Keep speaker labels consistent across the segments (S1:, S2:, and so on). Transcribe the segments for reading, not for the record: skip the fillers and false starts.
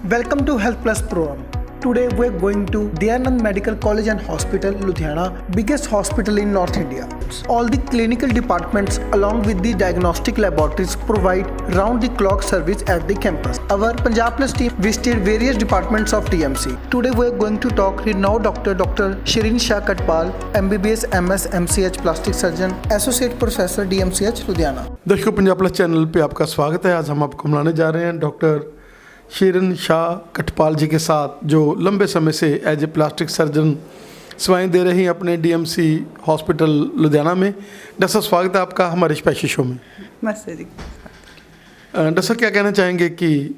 S1: Welcome to Health Plus program. Today we're going to Dayanand Medical College and Hospital, Ludhiana, biggest hospital in North India. All the clinical departments along with the diagnostic laboratories provide round-the-clock service at the campus. Our Punjab Plus team visited various departments of DMC. Today we're going to talk renowned Dr. Shirin Shah Katpal, MBBS MS MCH Plastic Surgeon, Associate Professor DMCH Ludhiana.
S2: दर्शकों, Punjab plus channel पे आपका स्वागत है। आज हम आपको मिलाने जा रहे हैं डॉक्टर शिरिन शाह कटपाल जी के साथ, जो लंबे समय से एज ए प्लास्टिक सर्जन सेवाएं दे रही हैं अपने डीएमसी हॉस्पिटल लुधियाना में। डॉक्टर साहब, स्वागत है आपका हमारे स्पेशल शो में।
S3: नमस्ते जी।
S2: डॉक्टर साहब, क्या कहना चाहेंगे कि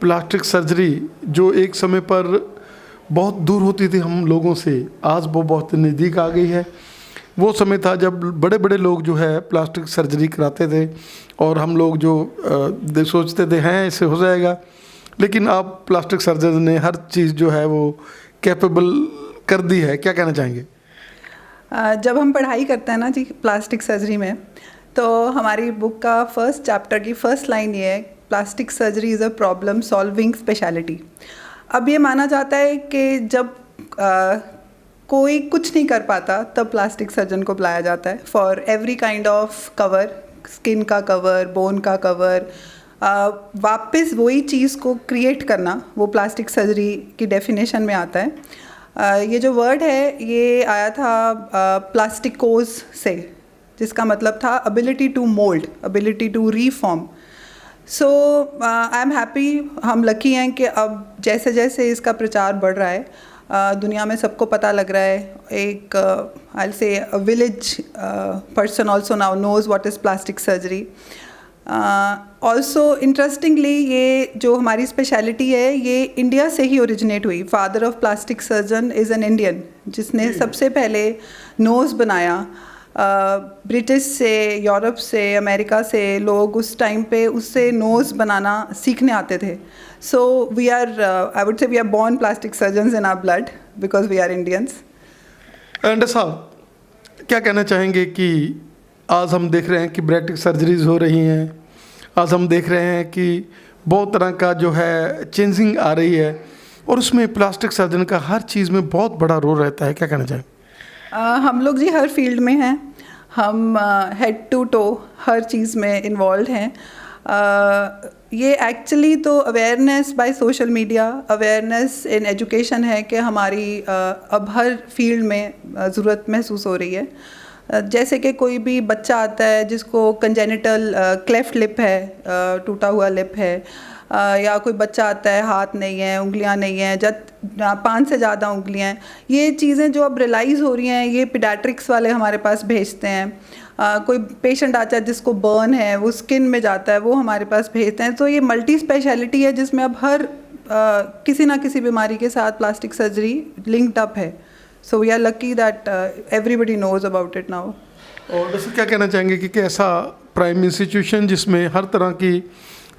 S2: प्लास्टिक सर्जरी जो एक समय पर बहुत दूर होती थी हम लोगों से, आज वो बहुत नज़दीक आ गई है। वो समय था जब बड़े बड़े लोग जो है प्लास्टिक सर्जरी कराते थे और हम लोग जो सोचते थे हैं इससे हो जाएगा, लेकिन अब प्लास्टिक सर्जन ने हर चीज़ जो है वो कैपेबल कर दी है। क्या कहना चाहेंगे?
S3: जब हम पढ़ाई करते हैं ना जी प्लास्टिक सर्जरी में, तो हमारी बुक का फर्स्ट चैप्टर की फर्स्ट लाइन ये है, plastic surgery is a problem solving speciality. अब ये माना जाता है कि जब कोई कुछ नहीं कर पाता तब प्लास्टिक सर्जन को बुलाया जाता है for every kind of cover, skin का कवर, बोन का कवर, वापस वही चीज़ को क्रिएट करना, वो प्लास्टिक सर्जरी की डेफिनेशन में आता है। ये जो वर्ड है ये आया था प्लास्टिकोज से, जिसका मतलब था ability to mould, ability to reform. So I am happy, हम लकी हैं कि अब जैसे जैसे इसका प्रचार बढ़ रहा है, दुनिया में सबको पता लग रहा है। एक I will say a village person also now knows what is plastic surgery. Also interestingly ये जो हमारी स्पेशलिटी है ये इंडिया से ही ओरिजिनेट हुई। Father of plastic surgeon is an Indian, जिसने सबसे पहले नोज़ बनाया। ब्रिटिश से, यूरोप से, अमेरिका से लोग उस टाइम पे उससे नोज़ बनाना सीखने आते थे। So we are I would say we are born plastic surgeons in our blood because we are Indians.
S2: Doctor साहब, क्या कहना चाहेंगे कि आज हम देख रहे हैं कि ब्रेटिक सर्जरीज हो रही हैं, आज हम देख रहे हैं कि बहुत तरह का जो है चेंजिंग आ रही है और उसमें प्लास्टिक सर्जन का हर चीज़ में बहुत बड़ा रोल रहता है। क्या कहना चाहेंगे?
S3: हम लोग जी हर फील्ड में हैं, हम हेड टू टो हर चीज़ में इन्वॉल्व हैं। ये एक्चुअली तो awareness by social media, awareness in education है कि हमारी अब हर फील्ड में ज़रूरत महसूस हो रही है। जैसे कि कोई भी बच्चा आता है जिसको कंजेनिटल क्लेफ्ट लिप है, टूटा हुआ लिप है, या कोई बच्चा आता है हाथ नहीं है, उंगलियां नहीं हैं, 5 से ज़्यादा उंगलियां हैं, ये चीज़ें जो अब रियलाइज़ हो रही हैं ये पीडियाट्रिक्स वाले हमारे पास भेजते हैं। कोई पेशेंट आता है जिसको बर्न है, वो स्किन में जाता है, वो हमारे पास भेजते हैं। तो ये मल्टी स्पेशलिटी है जिसमें अब हर किसी ना किसी बीमारी के साथ प्लास्टिक सर्जरी लिंक्ड अप है। So we are lucky that everybody knows about it now.
S2: और वैसे क्या कहना चाहेंगे कि ऐसा प्राइम इंस्टीट्यूशन जिसमें हर तरह की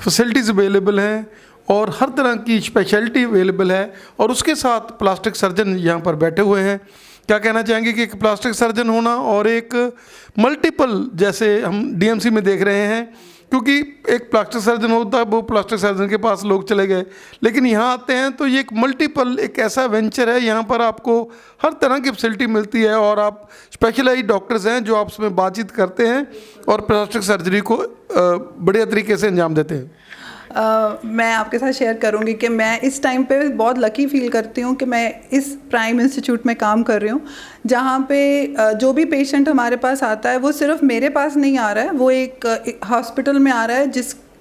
S2: फैसिलिटीज़ अवेलेबल हैं और हर तरह की स्पेशलिटी अवेलेबल है और उसके साथ प्लास्टिक सर्जन यहाँ पर बैठे हुए हैं, क्या कहना चाहेंगे कि एक प्लास्टिक सर्जन होना और एक मल्टीपल, जैसे हम डीएमसी में देख रहे हैं, क्योंकि एक प्लास्टिक सर्जन होता है वो प्लास्टिक सर्जन के पास लोग चले गए, लेकिन यहाँ आते हैं तो ये एक मल्टीपल एक ऐसा वेंचर है, यहाँ पर आपको हर तरह की फैसिलिटी मिलती है और आप स्पेशलाइज्ड डॉक्टर्स हैं जो आपस में बातचीत करते हैं और प्लास्टिक सर्जरी को बढ़िया तरीके से अंजाम देते हैं।
S3: मैं आपके साथ शेयर करूंगी कि मैं इस टाइम पे बहुत लकी फील करती हूँ कि मैं इस प्राइम इंस्टीट्यूट में काम कर रही हूँ, जहाँ पे जो भी पेशेंट हमारे पास आता है वो सिर्फ मेरे पास नहीं आ रहा है, वो एक हॉस्पिटल में आ रहा है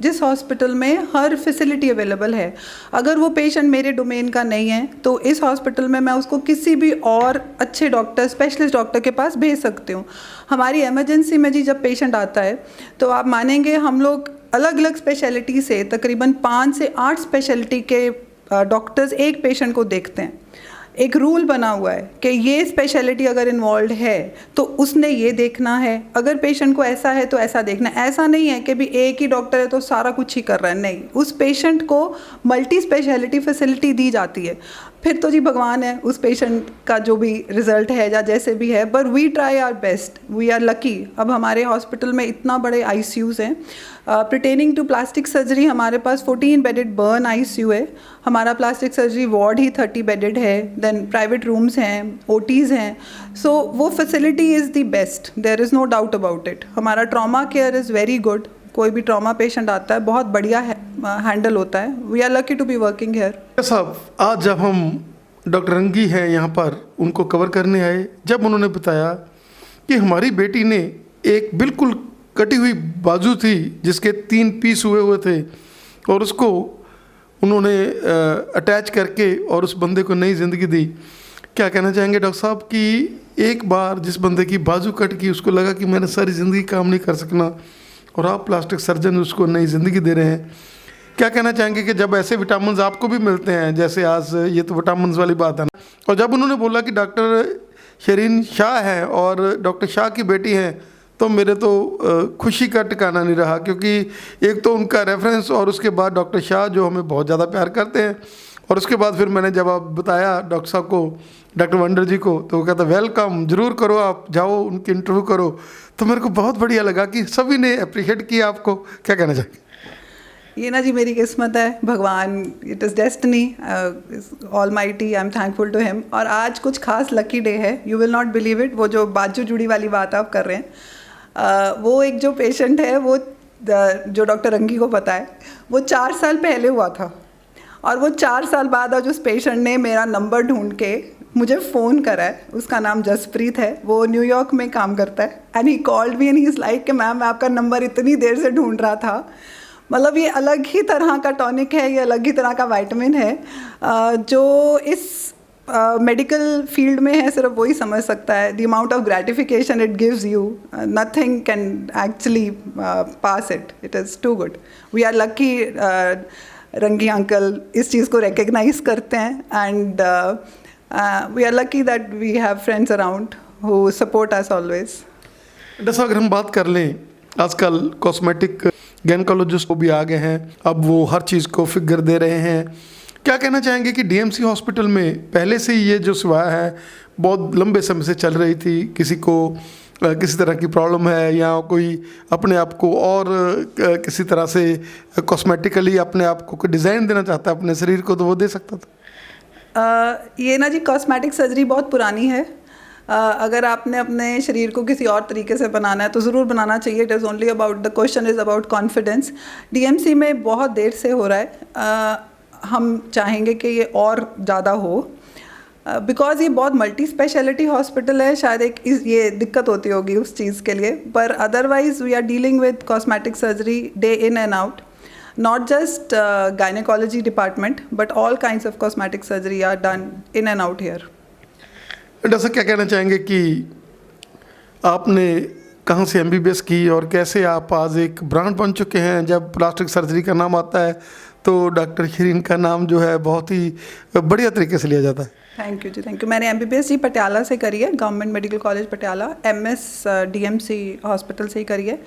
S3: जिस हॉस्पिटल में हर फैसिलिटी अवेलेबल है। अगर वो पेशेंट मेरे डोमेन का नहीं है तो इस हॉस्पिटल में मैं उसको किसी भी और अच्छे डॉक्टर, स्पेशलिस्ट डॉक्टर के पास भेज सकती हूँ। हमारी इमरजेंसी में जी जब पेशेंट आता है तो आप मानेंगे हम लोग अलग अलग स्पेशलिटी से तकरीबन 5 से 8 स्पेशलिटी के डॉक्टर्स एक पेशेंट को देखते हैं। एक रूल बना हुआ है कि ये स्पेशलिटी अगर इन्वॉल्व है तो उसने ये देखना है, अगर पेशेंट को ऐसा है तो ऐसा देखना है। ऐसा नहीं है कि भी एक ही डॉक्टर है तो सारा कुछ ही कर रहा है, नहीं, उस पेशेंट को मल्टी स्पेशलिटी फैसिलिटी दी जाती है। फिर तो जी भगवान है उस पेशेंट का जो भी रिजल्ट है या जैसे भी है, but we try our best, we are lucky. अब हमारे हॉस्पिटल में इतना बड़े आईसीयूज़ हैं। पर्टेनिंग टू प्लास्टिक सर्जरी हमारे पास 14 बेडेड बर्न आईसीयू है, हमारा प्लास्टिक सर्जरी वार्ड ही 30 बेडेड है, देन प्राइवेट रूम्स हैं, ओटीज़ हैं। सो वो facility is the best, there is no doubt about it. हमारा trauma care is very good, कोई भी ट्रॉमा पेशेंट आता है बहुत बढ़िया हैंडल होता है। We are lucky to be working here.
S2: साहब, आज जब हम डॉक्टर रंगी हैं यहाँ पर उनको कवर करने आए, जब उन्होंने बताया कि हमारी बेटी ने एक बिल्कुल कटी हुई बाजू थी जिसके 3 पीस हुए थे और उसको उन्होंने अटैच करके और उस बंदे को नई ज़िंदगी दी, क्या कहना चाहेंगे डॉक्टर साहब कि एक बार जिस बंदे की बाजू कट गई उसको लगा कि मैंने सारी ज़िंदगी काम नहीं कर सकना और आप प्लास्टिक सर्जन उसको नई ज़िंदगी दे रहे हैं। क्या कहना चाहेंगे कि जब ऐसे विटामिन आपको भी मिलते हैं, जैसे आज ये तो विटामिन वाली बात है ना, और जब उन्होंने बोला कि डॉक्टर शरीन शाह हैं और डॉक्टर शाह की बेटी हैं, तो मेरे तो खुशी का ठिकाना नहीं रहा, क्योंकि एक तो उनका रेफरेंस और उसके बाद डॉक्टर शाह जो हमें बहुत ज़्यादा प्यार करते हैं, और उसके बाद फिर मैंने जब आप बताया डॉक्टर साहब को, डॉक्टर वंडर जी को, तो वो कहता वेलकम, ज़रूर करो, आप जाओ उनकी इंटरव्यू करो। तो मेरे को बहुत बढ़िया लगा कि सभी ने अप्रिशिएट किया आपको। क्या कहना चाहिए?
S3: ये ना जी मेरी किस्मत है, भगवान, it is destiny, almighty, I am thankful to him. और आज कुछ खास लकी डे है, you will not believe it. वो जो बाजू जुड़ी वाली बात आप कर रहे हैं, वो एक जो पेशेंट है वो जो डॉक्टर रंगी को पता है, वो 4 साल पहले हुआ था, और वो 4 साल बाद आज उस पेशेंट ने मेरा नंबर ढूंढ के मुझे फ़ोन करा है। उसका नाम जसप्रीत है, वो न्यूयॉर्क में काम करता है, and he called me and he is like कि मैम मैं आपका नंबर इतनी देर से ढूंढ रहा था। मतलब ये अलग ही तरह का टॉनिक है, ये अलग ही तरह का विटामिन है, जो इस मेडिकल फील्ड में है सिर्फ वही समझ सकता है। The amount of gratification it gives you, nothing can actually pass it, it is too good. We are lucky Rangi uncle इस चीज़ को रिकग्नाइज करते हैं, and we are lucky that we have friends around who support us always.
S2: जैसा अगर हम बात कर लें, आजकल कॉस्मेटिक गैनकोलॉजिस्ट को भी आ गए हैं, अब वो हर चीज़ को फिगर दे रहे हैं। क्या कहना चाहेंगे कि डीएमसी हॉस्पिटल में पहले से ही ये जो सेवा है बहुत लंबे समय से चल रही थी, किसी को किसी तरह की प्रॉब्लम है या कोई अपने आप को और किसी तरह से कॉस्मेटिकली अपने आप को डिज़ाइन देना चाहता है अपने शरीर को, तो वो दे सकता था?
S3: ये ना जी कॉस्मेटिक सर्जरी बहुत पुरानी है। अगर आपने अपने शरीर को किसी और तरीके से बनाना है तो ज़रूर बनाना चाहिए। It is only about, the question is about confidence. DMC में बहुत देर से हो रहा है, हम चाहेंगे कि ये और ज़्यादा हो, बिकॉज़ ये बहुत मल्टी स्पेशलिटी हॉस्पिटल है। शायद एक ये दिक्कत होती होगी उस चीज़ के लिए, पर otherwise we are dealing with cosmetic surgery day in and out, not just gynecology department but all kinds of cosmetic surgery are done in and out here.
S2: Doctor क्या कहना चाहेंगे कि आपने कहाँ से एमबीबीएस की और कैसे आप आज एक ब्रांड बन चुके हैं? जब प्लास्टिक सर्जरी का नाम आता है तो डॉक्टर शरीन का नाम जो है बहुत ही बढ़िया तरीके से लिया जाता है।
S3: थैंक यू जी, थैंक यू। मैंने एमबीबीएस जी पटियाला से करी है, government medical college Patiala, MS DMC hospital से ही करी है,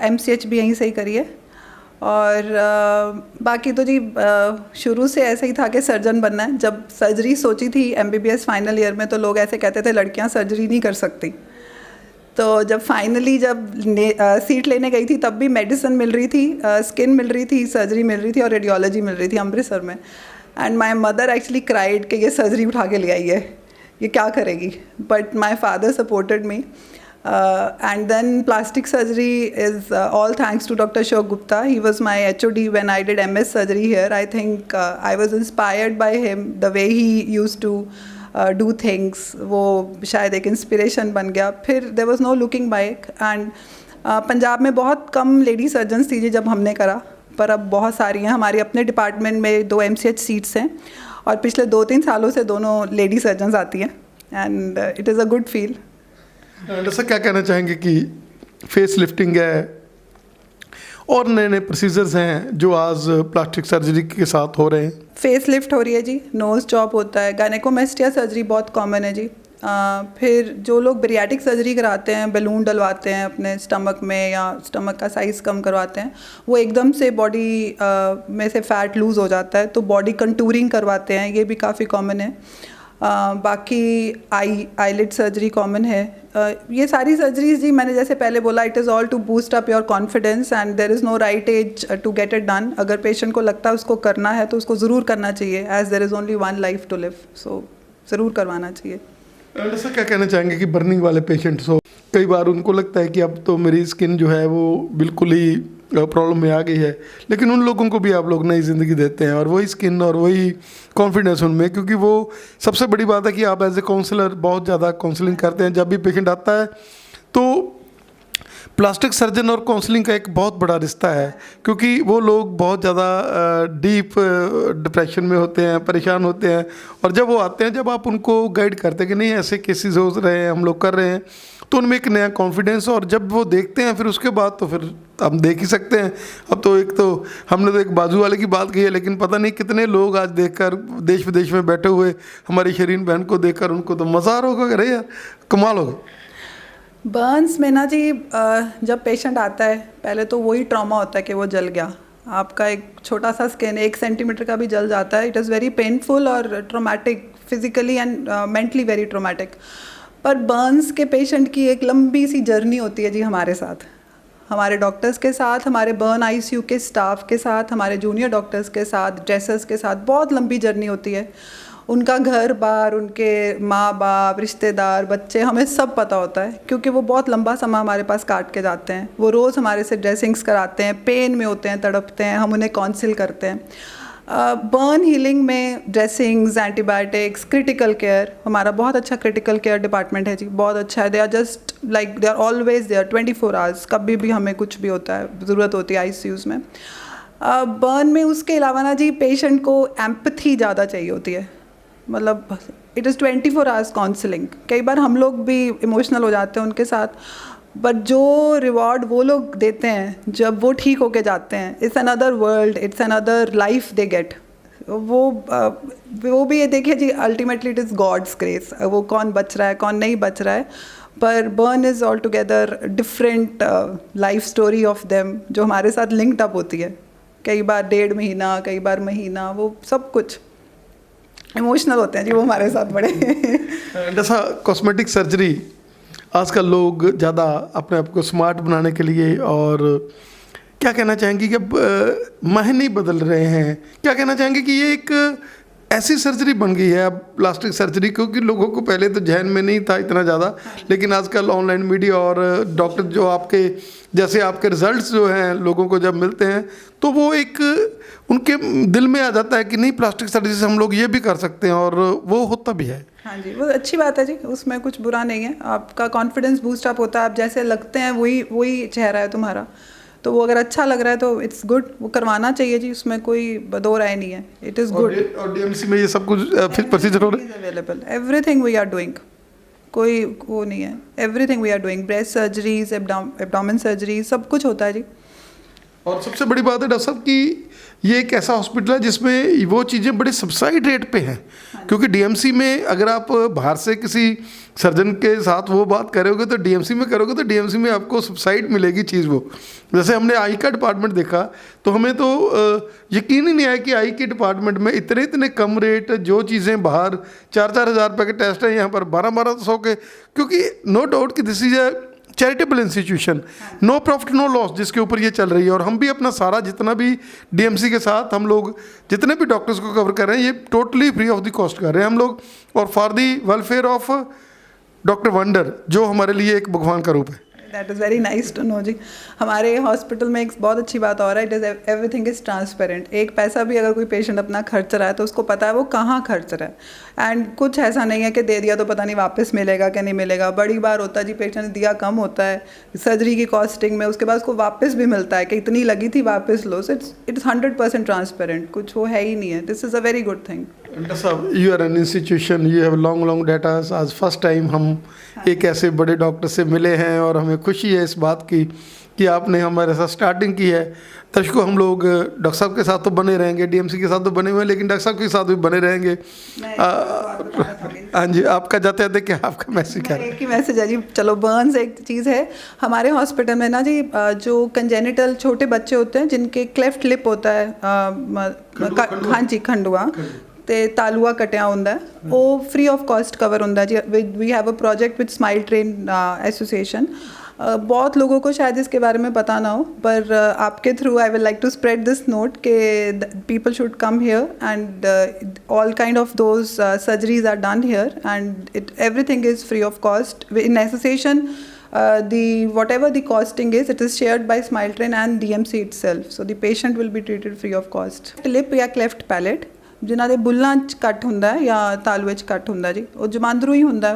S3: एमसीएच भी यहीं से ही करी है। और बाकी तो जी शुरू से ऐसा ही था कि सर्जन बनना है। जब सर्जरी सोची थी एमबीबीएस फाइनल ईयर में तो लोग ऐसे कहते थे लड़कियां सर्जरी नहीं कर सकती। तो जब फाइनली सीट लेने गई थी तब भी मेडिसिन मिल रही थी, स्किन मिल रही थी, सर्जरी मिल रही थी और रेडियोलॉजी मिल रही थी अमृतसर में। And my mother actually cried कि ये सर्जरी उठा के ले आई है, ये क्या करेगी, but my father supported me. And then plastic surgery is all thanks to Dr. Ashok Gupta. He was my HOD when I did MS surgery here. I think I was inspired by him, the way he used to do things. वो शायद एक inspiration बन गया। फिर there was no looking back, and Punjab में बहुत कम lady surgeons थी जब हमने करा, पर अब बहुत सारी हैं। हमारी अपने डिपार्टमेंट में 2 MCH सीट्स हैं और पिछले 2-3 सालों से दोनों लेडी सर्जन्स आती हैं, and it is a good feel.
S2: जैसा क्या कहना चाहेंगे कि फेस लिफ्टिंग है और नए नए प्रोसीजर्स हैं जो आज प्लास्टिक सर्जरी के साथ हो रहे हैं?
S3: फेस लिफ्ट हो रही है जी, नोज़ जॉब होता है, गायनेकोमेस्टिया सर्जरी बहुत कॉमन है जी। फिर जो लोग बेरियाटिक सर्जरी कराते हैं, बैलून डलवाते हैं अपने स्टमक में या स्टमक का साइज़ कम करवाते हैं, वो एकदम से बॉडी में से फ़ैट लूज़ हो जाता है तो बॉडी कंटूरिंग करवाते हैं, ये भी काफ़ी कॉमन है। बाकी आईलिड सर्जरी कॉमन है। ये सारी सर्जरीज जी, मैंने जैसे पहले बोला, it is all to boost up your confidence and there is no right age to get it done. अगर पेशेंट को लगता है उसको करना है तो उसको ज़रूर करना चाहिए, as there is only one life to live, so ज़रूर करवाना चाहिए।
S2: ऐसा क्या कहना चाहेंगे कि बर्निंग वाले पेशेंट्स हो, कई बार उनको लगता है कि अब तो मेरी स्किन जो है वो बिल्कुल ही प्रॉब्लम में आ गई है, लेकिन उन लोगों को भी आप लोग नई ज़िंदगी देते हैं और वही स्किन और वही कॉन्फिडेंस उनमें, क्योंकि वो सबसे बड़ी बात है कि आप एज ए काउंसलर बहुत ज़्यादा काउंसलिंग करते हैं। जब भी पेशेंट आता है तो प्लास्टिक सर्जन और काउंसलिंग का एक बहुत बड़ा रिश्ता है, क्योंकि वो लोग बहुत ज़्यादा डीप डिप्रेशन में होते हैं, परेशान होते हैं, और जब वो आते हैं, जब आप उनको गाइड करते हैं कि नहीं ऐसे केसेस हो रहे हैं, हम लोग कर रहे हैं, तो उनमें एक नया कॉन्फिडेंस, और जब वो देखते हैं फिर उसके बाद तो फिर हम देख ही सकते हैं। अब तो एक तो हमने तो एक बाजू वाले की बात की है, लेकिन पता नहीं कितने लोग आज देखकर देश विदेश में बैठे हुए हमारी शरीन बहन को देखकर उनको तो मज़ा आ रहा होगा, अरे यार कमाल हो गया।
S3: बर्न्स में ना जी, जब पेशेंट आता है पहले तो वही ट्रॉमा होता है कि वो जल गया। आपका एक छोटा सा स्किन 1 सेंटीमीटर का भी जल जाता है, इट इज़ वेरी पेनफुल और traumatic, physically and mentally very traumatic. पर बर्न्स के पेशेंट की एक लंबी सी जर्नी होती है जी हमारे साथ, हमारे डॉक्टर्स के साथ, हमारे बर्न आईसीयू के स्टाफ के साथ, हमारे जूनियर डॉक्टर्स के साथ, ड्रेसर्स के साथ, बहुत लंबी जर्नी होती है। उनका घर बार, उनके माँ बाप, रिश्तेदार, बच्चे, हमें सब पता होता है, क्योंकि वो बहुत लंबा समय हमारे पास काट के जाते हैं। वो रोज़ हमारे से ड्रेसिंग्स कराते हैं, पेन में होते हैं, तड़पते हैं, हम उन्हें काउंसिल करते हैं। बर्न हीलिंग में ड्रेसिंग्स, एंटीबायोटिक्स, क्रिटिकल केयर, हमारा बहुत अच्छा क्रिटिकल केयर डिपार्टमेंट है जी, बहुत अच्छा है। They are just like they are always there 24 hours, कभी भी हमें कुछ भी होता है, ज़रूरत होती है आईसीयूज़ में। बर्न में उसके अलावा ना जी पेशेंट को एम्पैथी ज़्यादा चाहिए होती है, मतलब इट इज़ 24 आवर्स काउंसलिंग। कई बार हम लोग भी इमोशनल हो जाते हैं उनके साथ, बट जो रिवॉर्ड वो लोग देते हैं जब वो ठीक होके जाते हैं, it's another world, it's another life they get. वो भी ये देखिए जी, ultimately it is God's grace, वो कौन बच रहा है कौन नहीं बच रहा है, पर burn is all together different life story of them जो हमारे साथ लिंक्ड अप होती है। कई बार 1.5 महीना, कई बार महीना, वो सब कुछ इमोशनल होते हैं जी वो हमारे साथ बड़े।
S2: जैसा कॉस्मेटिक सर्जरी आजकल लोग ज़्यादा अपने आप को स्मार्ट बनाने के लिए, और क्या कहना चाहेंगे कि अब मायने बदल रहे हैं, क्या कहना चाहेंगे कि ये एक ऐसी सर्जरी बन गई है अब प्लास्टिक सर्जरी, क्योंकि लोगों को पहले तो जहन में नहीं था इतना ज़्यादा, लेकिन आजकल ऑनलाइन मीडिया और डॉक्टर जो आपके जैसे आपके रिजल्ट्स जो हैं लोगों को जब मिलते हैं तो वो एक उनके दिल में आ जाता है कि नहीं प्लास्टिक सर्जरी से हम लोग ये भी कर सकते हैं, और वो होता भी है।
S3: हाँ जी, वो अच्छी बात है जी, उसमें कुछ बुरा नहीं है। आपका कॉन्फिडेंस बूस्ट अप होता है, आप जैसे लगते हैं वही चेहरा है तुम्हारा, तो वो अगर अच्छा लग रहा है तो इट्स गुड, वो करवाना चाहिए जी, उसमें कोई दो राय नहीं है, इट इज़ गुड।
S2: और डीएमसी में ये सब कुछ प्रोसीजर हो रहा है
S3: available, everything we are doing, कोई वो नहीं है, everything we are doing, breast surgeries, abdomen surgery, सब कुछ होता है जी।
S2: और सबसे बड़ी बात है डॉक्टर साहब कि ये एक ऐसा हॉस्पिटल है जिसमें वो चीज़ें बड़े सब्सिडाइज रेट पे हैं, क्योंकि डीएमसी में अगर आप बाहर से किसी सर्जन के साथ वो बात करोगे तो डीएमसी में करोगे तो डीएमसी में आपको सब्सिडाइड मिलेगी चीज़। वो जैसे हमने आई का डिपार्टमेंट देखा तो हमें तो यकीन ही नहीं आया कि आई के डिपार्टमेंट में इतने कम रेट, जो चीज़ें बाहर 4-4 हज़ार रुपये के टेस्ट हैं यहाँ पर 1200 के, क्योंकि नो डाउट कि this is a charitable institution, no profit no loss, जिसके ऊपर ये चल रही है। और हम भी अपना सारा जितना भी डीएमसी के साथ हम लोग जितने भी डॉक्टर्स को कवर कर रहे हैं ये totally free of the cost कर रहे हैं हम लोग, और for the welfare of doctor wonder, जो हमारे लिए एक भगवान का रूप है।
S3: That is very nice to know जी। हमारे हॉस्पिटल में एक बहुत अच्छी बात हो रहा है, it is everything is transparent. एक पैसा भी अगर कोई पेशेंट अपना खर्च रहा है तो उसको पता है वो कहाँ खर्च रहा है, एंड कुछ ऐसा नहीं है कि दे दिया तो पता नहीं वापस मिलेगा कि नहीं मिलेगा। बड़ी बार होता है जी पेशेंट ने दिया कम होता है सर्जरी की कॉस्टिंग में, उसके बाद उसको वापस भी मिलता है कि इतनी लगी थी वापस लो। सो इट्स 100% ट्रांसपेरेंट, कुछ वो है ही नहीं है। This is a very good thing.
S2: Doctor साहब, you are an institution, you have long dates. आज फर्स्ट टाइम हम एक ऐसे बड़े डॉक्टर से मिले हैं और हमें खुशी है इस बात की कि आपने हमारे साथ स्टार्टिंग की है। दर्शकों, हम लोग डॉक्टर साहब के साथ तो बने रहेंगे, डीएमसी के साथ तो बने हुए हैं, लेकिन डॉक्टर साहब के साथ भी बने रहेंगे। हाँ जी, आपका जाते जाते क्या आपका मैसेज क्या है?
S3: एक ही मैसेज है जी। चलो, बर्न्स एक चीज़ है हमारे हॉस्पिटल में ना जी, जो कंजेनिटल छोटे बच्चे होते हैं जिनके क्लेफ्ट लिप होता है, हाँ जी, खंडुआ ਤੇ ਤਾਲੂਆ ਕਟਿਆ ਹੁੰਦਾ ਹੈ, ਉਹ फ्री ऑफ कॉस्ट कवर ਹੁੰਦਾ जी। We have a project with Smile Train association. बहुत लोगों को शायद इसके बारे में पता ना हो, पर आपके through I will like to spread this note के people should come here and all kind of those surgeries are done here and it everything is free of cost in association. The whatever the costing is, it is shared by Smile Train and DMC itself. So the patient will be treated free of cost. Lip या cleft palate ਜਿਨ੍ਹਾਂ ਦੇ ਬੁੱਲਾਂ 'ਚ ਕੱਟ ਹੁੰਦਾ ਹੈ ਜਾਂ ਤਾਲੂਏ 'ਚ ਕੱਟ ਹੁੰਦਾ ਜੀ, ਉਹ ਜਮਾਂਦਰੂ ਹੀ ਹੁੰਦਾ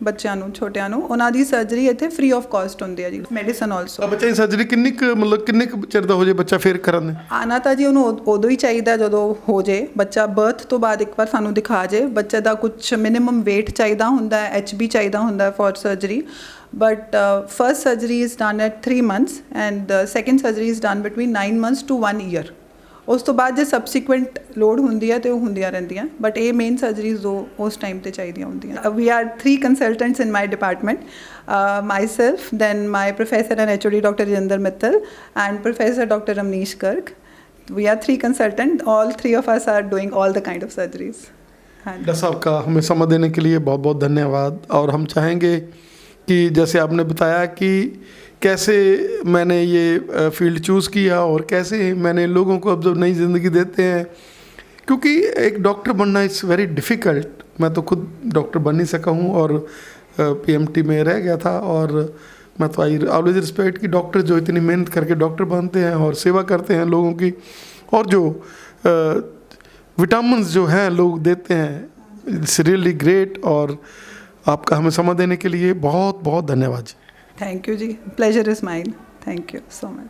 S3: ਬੱਚਿਆਂ ਨੂੰ, ਛੋਟਿਆਂ ਨੂੰ, ਉਹਨਾਂ ਦੀ ਸਰਜਰੀ ਇੱਥੇ ਫ੍ਰੀ ਆਫ ਕਾਸਟ ਹੁੰਦੀ ਹੈ ਜੀ। Medicine also.
S2: ਬੱਚੇ ਦੀ ਸਰਜਰੀ ਕਿੰਨੀ ਕੁ ਚਿਰ ਦਾ ਹੋ ਜੇ ਬੱਚਾ ਫਿਰ ਕਰਨ ਦੇ?
S3: ਆਉਣਾ ਤਾਂ ਜੀ ਉਹਨੂੰ ਉਦੋਂ ਹੀ ਚਾਹੀਦਾ ਜਦੋਂ ਹੋ ਜੇ ਬੱਚਾ, ਬਰਥ ਤੋਂ ਬਾਅਦ ਇੱਕ ਵਾਰ ਸਾਨੂੰ ਦਿਖਾ ਜੇ। ਬੱਚੇ ਦਾ ਕੁਝ ਮਿਨੀਮਮ weight ਚਾਹੀਦਾ ਹੁੰਦਾ ਹੈ, HB ਚਾਹੀਦਾ ਹੁੰਦਾ for surgery, but first surgery is done at 3 months and second surgery is done between 9 months to 1 year। ਉਸ ਤੋਂ ਬਾਅਦ ਜੇ ਸਬਸੀਕੁਐਂਟ ਲੋਡ ਹੁੰਦੀ ਹੈ ਤੇ ਉਹ ਹੁੰਦੀਆਂ ਰਹਿੰਦੀਆਂ, ਬਟ ਇਹ ਮੇਨ ਸਰਜਰੀਜ਼ ਉਸ ਟਾਈਮ ਤੇ ਚਾਹੀਦੀਆਂ ਹੁੰਦੀਆਂ। We are 3 consultants in my department, myself, then my professor and HOD doctor Rajinder Mittal and professor doctor Ramnish Garg. We are 3 consultant, all 3 of us are doing all the kind of surgeries।
S2: Doctor साहब का हमें समय देने के लिए बहुत बहुत धन्यवाद। और हम चाहेंगे कि जैसे आपने बताया कि कैसे मैंने ये फील्ड चूज़ किया और कैसे मैंने लोगों को अब जब नई ज़िंदगी देते हैं, क्योंकि एक डॉक्टर बनना इज़ वेरी डिफ़िकल्ट। मैं तो खुद डॉक्टर बन नहीं सका हूँ और PMT में रह गया था, और मैं तो आई ऑलवेज रिस्पेक्ट कि डॉक्टर जो इतनी मेहनत करके डॉक्टर बनते हैं और सेवा करते हैं लोगों की, और जो विटामिन्स जो हैं लोग देते हैं, इट्स रियली ग्रेट। और आपका हमें समय देने के लिए बहुत बहुत धन्यवाद जी।
S3: थैंक यू जी, pleasure is mine. Thank you so much.